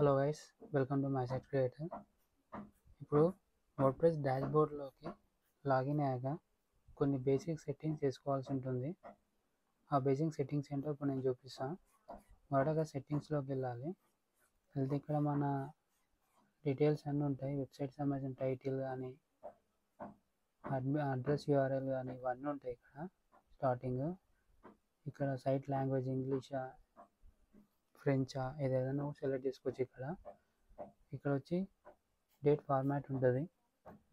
Hello guys, welcome to my site creator. ఇప్పుడు WordPress డాష్బోర్డ్లోకి login అయ్యాక కొన్ని బేసిక్ సెట్టింగ్స్ చేసుకోవాల్సి ఉంటుంది. ఆ బేసిక్ సెట్టింగ్స్ ఏంటో ఇప్పుడు నేను చూపిస్తాను. మొదటగా సెట్టింగ్స్లోకి వెళ్తే ఇక్కడ మన డీటెయిల్స్ అన్నీ ఉంటాయి. వెబ్సైట్ సంబంధించిన టైటిల్ కానీ అడ్రస్ యూఆర్ఎల్ కానీ ఇవన్నీ ఉంటాయి. ఇక్కడ ఇక్కడ సైట్ లాంగ్వేజ్ ఇంగ్లీషా ఫ్రెంచా ఏదైనా సెలెక్ట్ చేసుకోవచ్చు. ఇక్కడ వచ్చి డేట్ ఫార్మాట్ ఉంటుంది.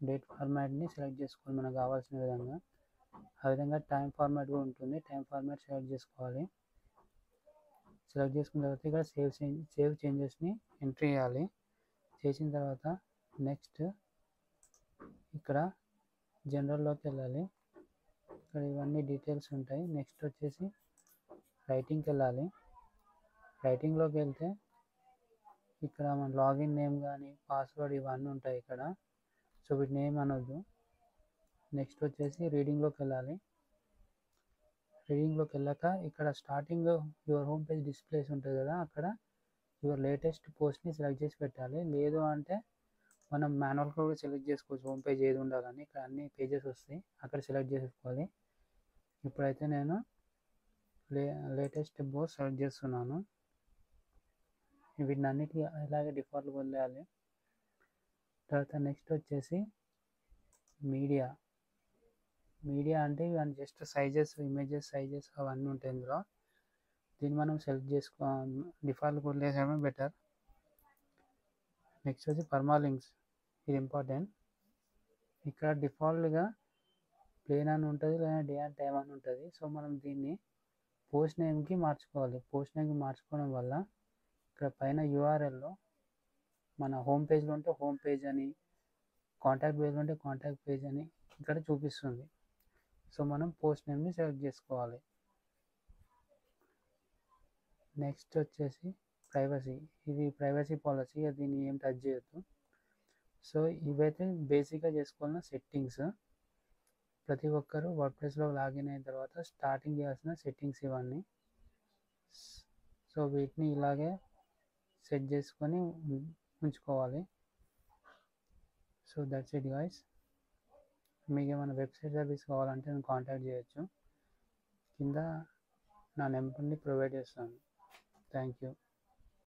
డేట్ ఫార్మాట్ని సెలెక్ట్ చేసుకోవాలి మనకు కావాల్సిన విధంగా. ఆ విధంగా టైం ఫార్మాట్ కూడా ఉంటుంది. టైం ఫార్మాట్ సెలెక్ట్ చేసుకోవాలి. సెలెక్ట్ చేసుకున్న తర్వాత ఇక్కడ సేవ్ చేంజెస్ని ఎంట్రీ చేయాలి. చేసిన తర్వాత నెక్స్ట్ ఇక్కడ జనరల్లోకి వెళ్ళాలి. ఇక్కడ ఇవన్నీ డీటెయిల్స్ ఉంటాయి. నెక్స్ట్ వచ్చేసి రైటింగ్కి వెళ్ళాలి. రైటింగ్లోకి వెళ్తే ఇక్కడ మన లాగిన్ నేమ్ కానీ పాస్వర్డ్ ఇవన్నీ ఉంటాయి ఇక్కడ. సో వీటి నేమ్ అనొద్దు. నెక్స్ట్ వచ్చేసి రీడింగ్లోకి వెళ్ళాలి. రీడింగ్లోకి వెళ్ళాక ఇక్కడ starting your home page displays ఉంటుంది కదా, అక్కడ యువర్ లేటెస్ట్ పోస్ట్ని సెలెక్ట్ చేసి పెట్టాలి. లేదు అంటే మనం మాన్యువల్గా కూడా సెలెక్ట్ చేసుకోవచ్చు హోమ్ పేజ్ ఏది ఉండాలని. ఇక్కడ అన్ని పేజెస్ వస్తాయి, అక్కడ సెలెక్ట్ చేసుకోవాలి. ఇప్పుడైతే నేను లేటెస్ట్ పోస్ట్ సెలెక్ట్ చేస్తున్నాను. వీటినన్నిటికీ ఇలాగే డిఫాల్ట్గా వదిలేయాలి. తర్వాత నెక్స్ట్ వచ్చేసి మీడియా అంటే ఇవన్నీ జస్ట్ సైజెస్, ఇమేజెస్ సైజెస్ అవన్నీ ఉంటాయి ఇందులో. దీన్ని మనం సెలెక్ట్ డిఫాల్ట్గా వదిలేసడమే బెటర్. నెక్స్ట్ వచ్చి పర్మాలింక్స్, ఇది ఇంపార్టెంట్. ఇక్కడ డిఫాల్ట్గా ప్లేన్ అని ఉంటుంది, లేదా డే అండ్ టైం అని ఉంటుంది. సో మనం దీన్ని పోస్ట్ నేమ్కి మార్చుకోవాలి. పోస్ట్ నేమ్కి మార్చుకోవడం వల్ల ఇక్కడ పైన యూఆర్ఎల్లో మన హోమ్ పేజ్లో ఉంటే హోమ్ పేజ్ అని, కాంటాక్ట్ పేజ్లో ఉంటే కాంటాక్ట్ పేజ్ అని ఇక్కడ చూపిస్తుంది. సో మనం పోస్ట్ నేమ్ని సెలెక్ట్ చేసుకోవాలి. నెక్స్ట్ వచ్చేసి ప్రైవసీ, ఇది ప్రైవసీ పాలసీ, దీన్ని ఏం టచ్ చేయొద్దు. సో ఇవైతే బేసిక్గా చేసుకోవాల్సిన సెట్టింగ్స్. ప్రతి ఒక్కరూ వర్డ్ప్రెస్లో లాగిన్ అయిన తర్వాత స్టార్టింగ్ చేయాల్సిన సెట్టింగ్స్ ఇవన్నీ. సో వీటిని ఇలాగే సెట్ చేసుకొని ఉంచుకోవాలి. So that's it guys. మీకు ఏమైనా వెబ్సైట్ సర్వీస్ కావాలంటే నేను కాంటాక్ట్ చేయొచ్చు. కింద నా నెంబర్ని ప్రొవైడ్ చేస్తాను. Thank you.